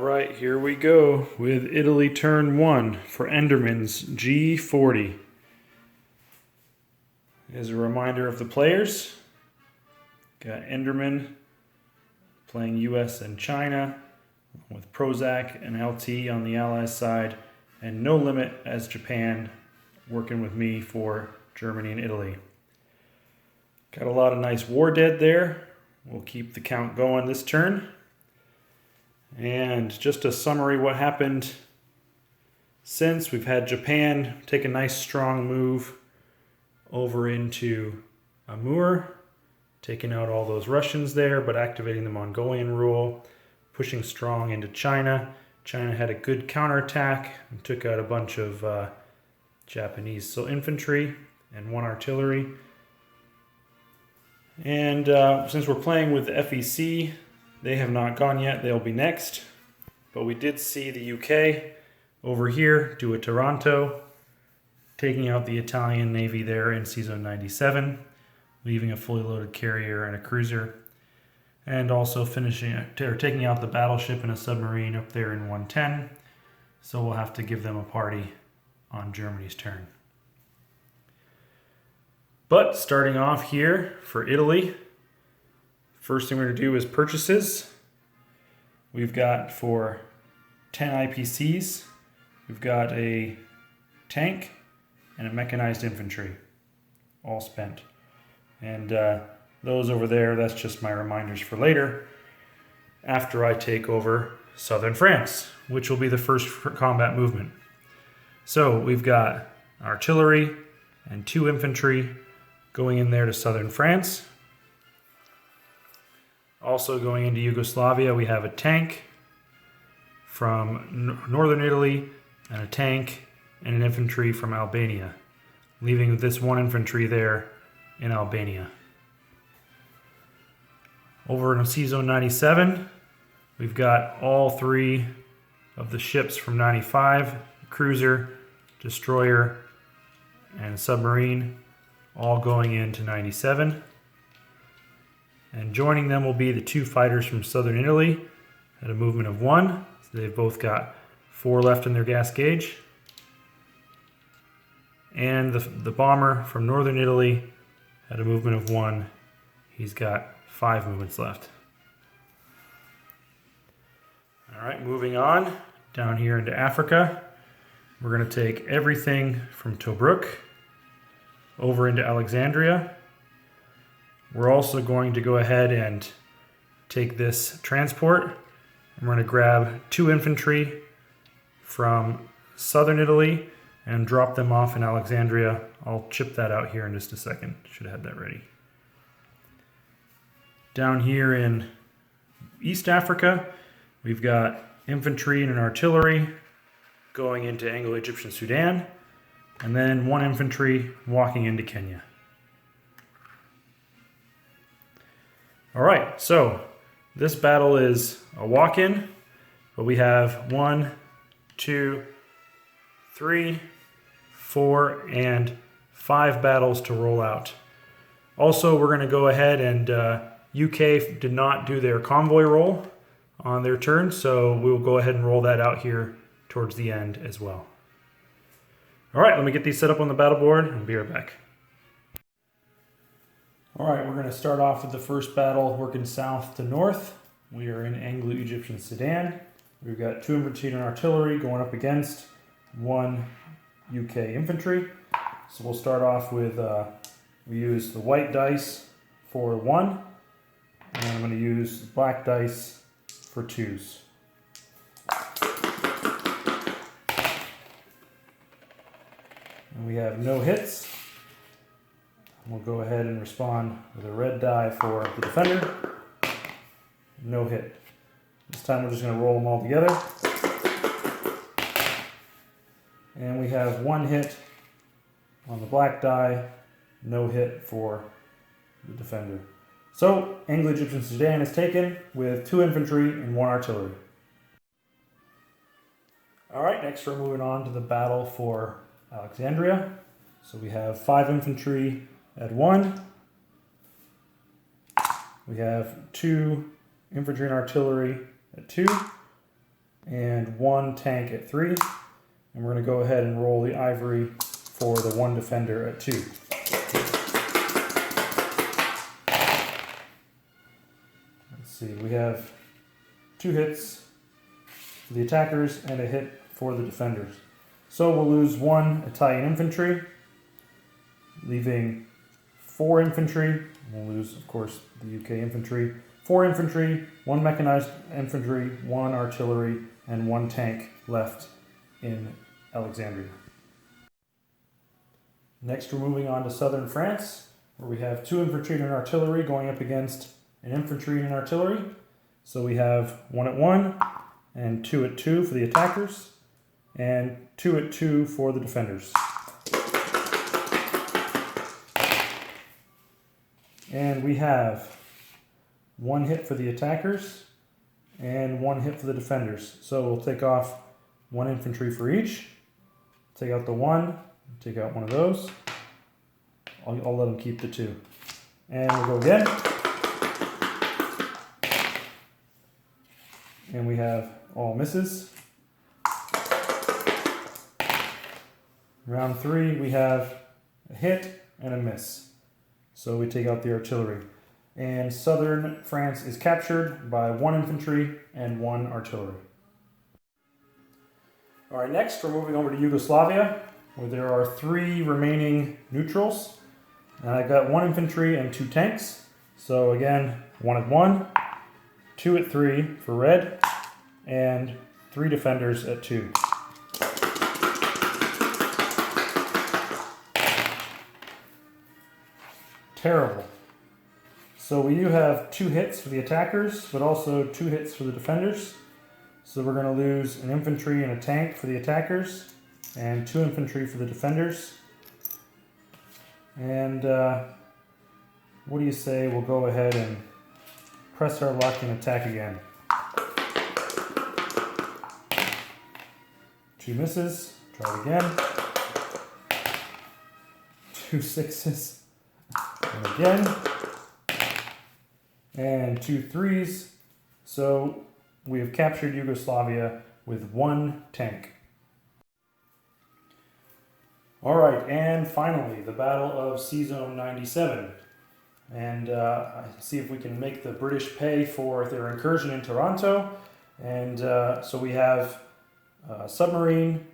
Alright, here we go with Italy turn 1 for Enderman's G40. As a reminder of the players, got Enderman playing US and China with Prozac and LT on the Allies side, and No Limit as Japan working with me for Germany and Italy. Got a lot of nice war dead there. We'll keep the count going this turn. And just a summary what happened since. We've had Japan take a nice strong move over into Amur, taking out all those Russians there, but activating the Mongolian rule, pushing strong into China. China had a good counterattack and took out a bunch of Japanese infantry and one artillery. And since we're playing with the FEC, they have not gone yet. They'll be next. But we did see the UK over here do a Taranto, taking out the Italian Navy there in Season 97, leaving a fully loaded carrier and a cruiser, and also taking out the battleship and a submarine up there in 110. So we'll have to give them a party on Germany's turn. But starting off here for Italy, first thing we're going to do is purchases. We've got for 10 IPCs, we've got a tank and a mechanized infantry, all spent. And those over there, that's just my reminders for later, after I take over southern France, which will be the first combat movement. So we've got artillery and 2 infantry going in there to southern France. Also going into Yugoslavia, we have a tank from northern Italy and a tank and an infantry from Albania, leaving this one infantry there in Albania. Over in Season 97, we've got all 3 of the ships from 95, cruiser, destroyer, and submarine, all going into 97. And joining them will be the 2 fighters from southern Italy at a movement of 1. So they've both got 4 left in their gas gauge. And the bomber from northern Italy at a movement of 1. He's got 5 movements left. All right, moving on down here into Africa. We're going to take everything from Tobruk over into Alexandria. We're also going to go ahead and take this transport, and we're going to grab 2 infantry from southern Italy and drop them off in Alexandria. I'll chip that out here in just a second. Should have had that ready. Down here in East Africa, we've got infantry and an artillery going into Anglo-Egyptian Sudan, and then 1 infantry walking into Kenya. All right, so this battle is a walk-in, but we have 1, 2, 3, 4, and 5 battles to roll out. Also, we're going to go ahead and UK did not do their convoy roll on their turn, so we'll go ahead and roll that out here towards the end as well. All right, let me get these set up on the battle board and be right back. All right, we're going to start off with the first battle working south to north. We are in Anglo-Egyptian Sudan. We've got 2 infantry and artillery going up against 1 UK infantry. So we'll start off with, we use the white dice for 1, and I'm going to use black dice for 2s. And we have no hits. We'll go ahead and respond with a red die for the defender. No hit. This time we're just going to roll them all together. And we have 1 hit on the black die, no hit for the defender. So Anglo-Egyptian Sudan is taken with 2 infantry and 1 artillery. All right, next we're moving on to the battle for Alexandria. So we have 5 infantry at 1. We have 2 infantry and artillery at 2. and 1 tank at 3. And we're going to go ahead and roll the ivory for the 1 defender at 2. Let's see, we have 2 hits for the attackers and a hit for the defenders. So we'll lose 1 Italian infantry, leaving 4 infantry. We'll lose, of course, the UK infantry. 4 infantry, 1 mechanized infantry, 1 artillery, and 1 tank left in Alexandria. Next, we're moving on to southern France, where we have 2 infantry and an artillery going up against an infantry and an artillery. So we have 1 at 1 and 2 at 2 for the attackers, and 2 at 2 for the defenders. And we have 1 hit for the attackers and 1 hit for the defenders. So we'll take off 1 infantry for each. Take out the 1, take out 1 of those. I'll let them keep the 2. And we'll go again. And we have all misses. Round 3, we have a hit and a miss. So we take out the artillery. And southern France is captured by 1 infantry and 1 artillery. All right, next we're moving over to Yugoslavia, where there are 3 remaining neutrals. And I got 1 infantry and 2 tanks. So again, 1 at 1, 2 at 3 for red, and 3 defenders at 2. Terrible. So we do have 2 hits for the attackers, but also 2 hits for the defenders. So we're going to lose an infantry and a tank for the attackers, and 2 infantry for the defenders. And what do you say we'll go ahead and press our luck and attack again. 2 misses, try it again. 2 sixes, and again. And 2 threes. So we have captured Yugoslavia with 1 tank. All right, and finally, the Battle of C-Zone 97. And see if we can make the British pay for their incursion in Taranto. And so we have submarine,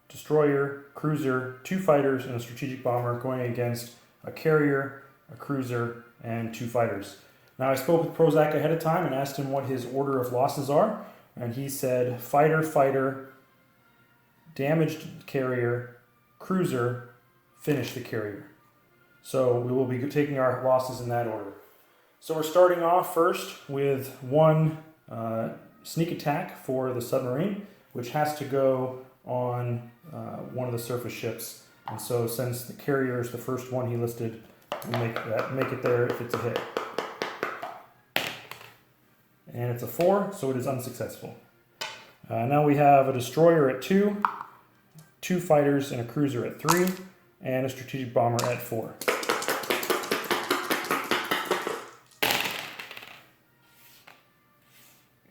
destroyer, cruiser, 2 fighters, and a strategic bomber going against a carrier, a cruiser, and 2 fighters. Now I spoke with Prozac ahead of time and asked him what his order of losses are, and he said fighter, fighter, damaged carrier, cruiser, finish the carrier. So we will be taking our losses in that order. So we're starting off first with 1 sneak attack for the submarine, which has to go on one of the surface ships. And so since the carrier is the first one he listed, we'll make it there if it's a hit. And it's a 4, so it is unsuccessful. Now we have a destroyer at 2, 2 fighters and a cruiser at 3, and a strategic bomber at 4.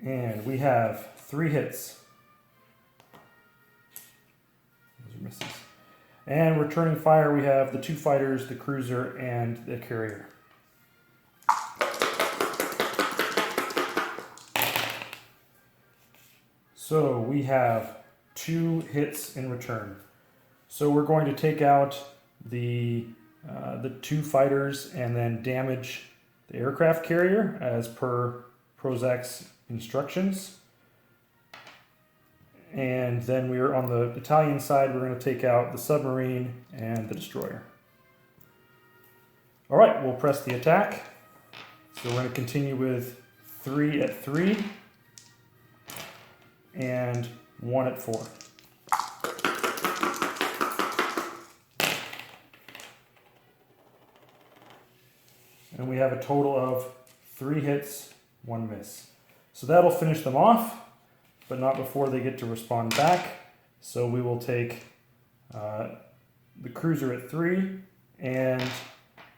And we have 3 hits. Those are misses. And returning fire, we have the 2 fighters, the cruiser, and the carrier. So we have 2 hits in return. So we're going to take out the 2 fighters and then damage the aircraft carrier as per Prozac's instructions. And then we're on the Italian side, we're going to take out the submarine and the destroyer. All right, we'll press the attack. So we're going to continue with 3 at 3 and 1 at 4. And we have a total of 3 hits, 1 miss. So that'll finish them off, but not before they get to respond back. So we will take the cruiser at 3 and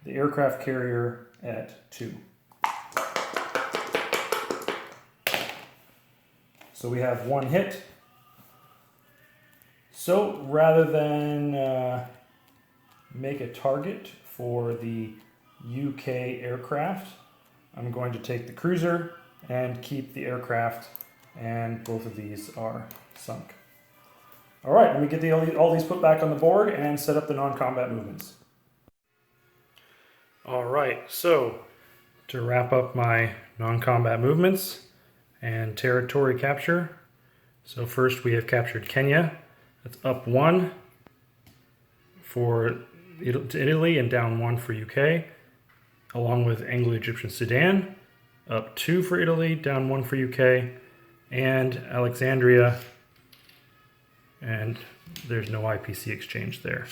the aircraft carrier at 2. So we have one hit. So rather than make a target for the UK aircraft, I'm going to take the cruiser and keep the aircraft, and both of these are sunk. All right, let me get all these put back on the board and set up the non-combat movements. All right, so to wrap up my non-combat movements and territory capture. So first we have captured Kenya. That's up 1 for Italy and down 1 for UK, along with Anglo-Egyptian Sudan, up 2 for Italy, down 1 for UK, and Alexandria, and there's no IPC exchange there.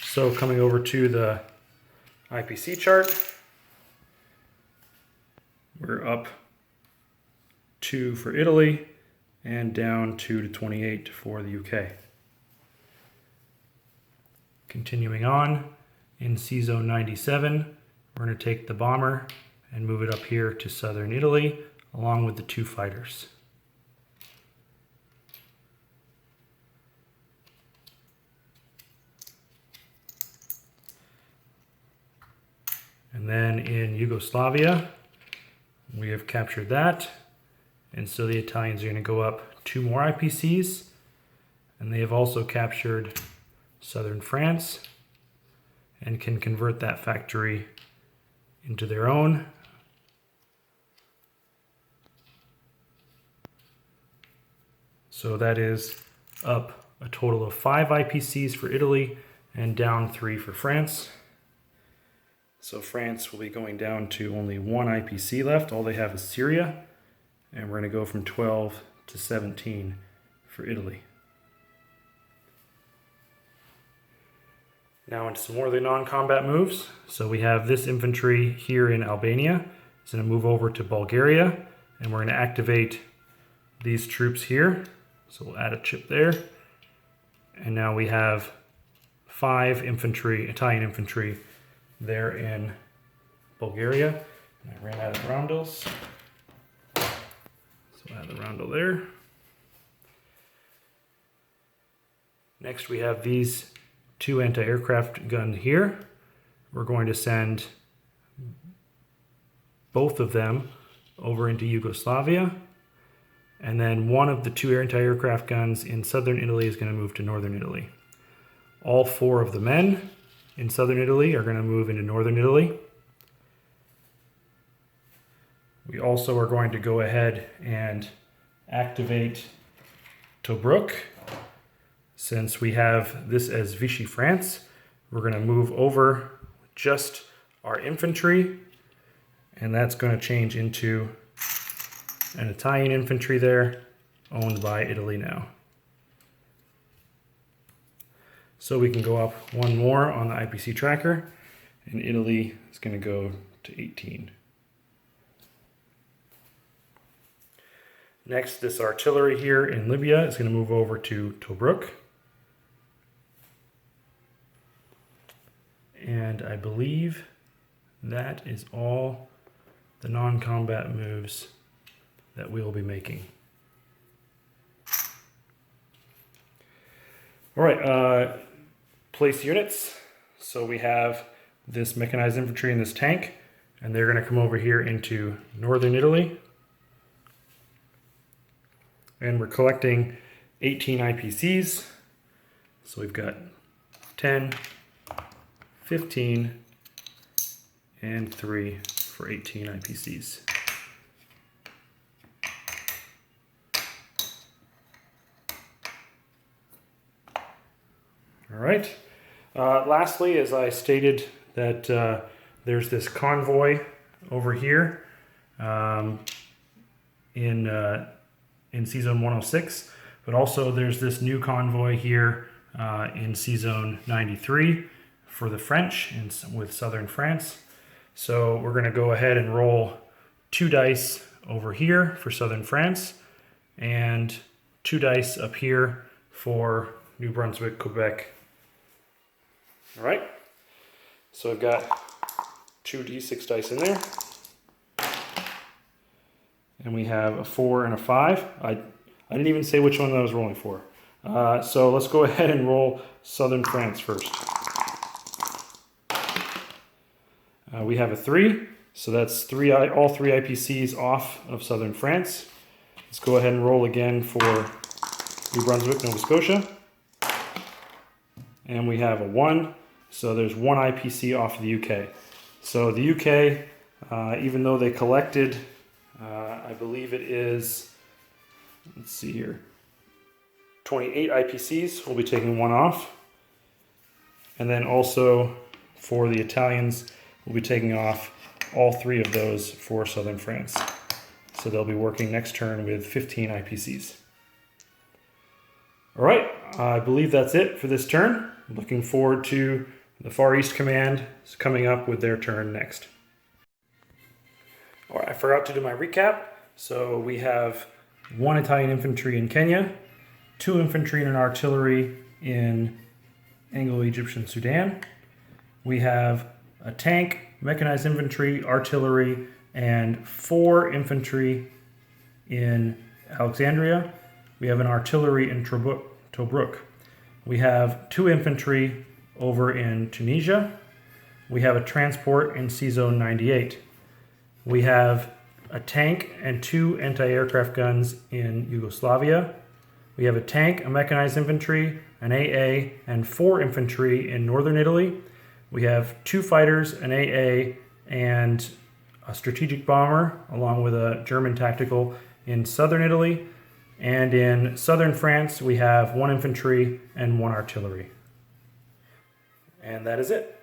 So coming over to the IPC chart, we're up 2 for Italy and down 2 to 28 for the UK. Continuing on, in C-Zone 97, we're going to take the bomber and move it up here to southern Italy, along with the 2 fighters. And then in Yugoslavia, we have captured that. And so the Italians are going to go up 2 more IPCs. And they have also captured southern France and can convert that factory into their own. So that is up a total of 5 IPCs for Italy and down 3 for France. So France will be going down to only 1 IPC left. All they have is Syria. And we're going to go from 12 to 17 for Italy. Now into some more of the non-combat moves. So we have this infantry here in Albania. It's going to move over to Bulgaria. And we're going to activate these troops here. So we'll add a chip there. And now we have 5 infantry, Italian infantry, there in Bulgaria. And I ran out of roundels. So add the roundel there. Next we have these 2 anti-aircraft guns here. We're going to send both of them over into Yugoslavia. And then one of the 2 anti-aircraft guns in southern Italy is going to move to northern Italy. All 4 of the men in southern Italy are going to move into northern Italy. We also are going to go ahead and activate Tobruk. Since we have this as Vichy France, we're going to move over just our infantry, and that's going to change into an Italian infantry there, owned by Italy now. So we can go up 1 more on the IPC tracker, and Italy is going to go to 18. Next, this artillery here in Libya is going to move over to Tobruk. And I believe that is all the non-combat moves that we will be making. All right, place units. So we have this mechanized infantry and this tank, and they're going to come over here into northern Italy. And we're collecting 18 IPCs. So we've got 10, 15, and 3 for 18 IPCs. All right. Lastly, as I stated, that there's this convoy over here in C-Zone 106, but also there's this new convoy here in C-Zone 93 for the French with southern France. So we're going to go ahead and roll 2 dice over here for southern France and 2 dice up here for New Brunswick, Quebec. All right, so I've got 2d6 dice in there. and we have a 4 and a 5. I didn't even say which one I was rolling for. So let's go ahead and roll Southern France first. We have a 3, so that's all three IPCs off of Southern France. Let's go ahead and roll again for New Brunswick, Nova Scotia. And we have a 1, so there's 1 IPC off of the UK. So the UK, even though they collected, I believe it is, let's see here, 28 IPCs, we'll be taking 1 off. And then also for the Italians, we'll be taking off all 3 of those for Southern France. So they'll be working next turn with 15 IPCs. All right, I believe that's it for this turn. I'm looking forward to the Far East Command coming up with their turn next. All right, I forgot to do my recap. So we have 1 Italian infantry in Kenya, 2 infantry and an artillery in Anglo-Egyptian Sudan. We have a tank, mechanized infantry, artillery, and 4 infantry in Alexandria. We have an artillery in Tobruk. We have 2 infantry over in Tunisia. We have a transport in C-Zone 98. We have a tank and 2 anti-aircraft guns in Yugoslavia. We have a tank, a mechanized infantry, an AA, and 4 infantry in northern Italy. We have 2 fighters, an AA, and a strategic bomber, along with a German tactical in southern Italy. And in southern France, we have 1 infantry and 1 artillery. And that is it.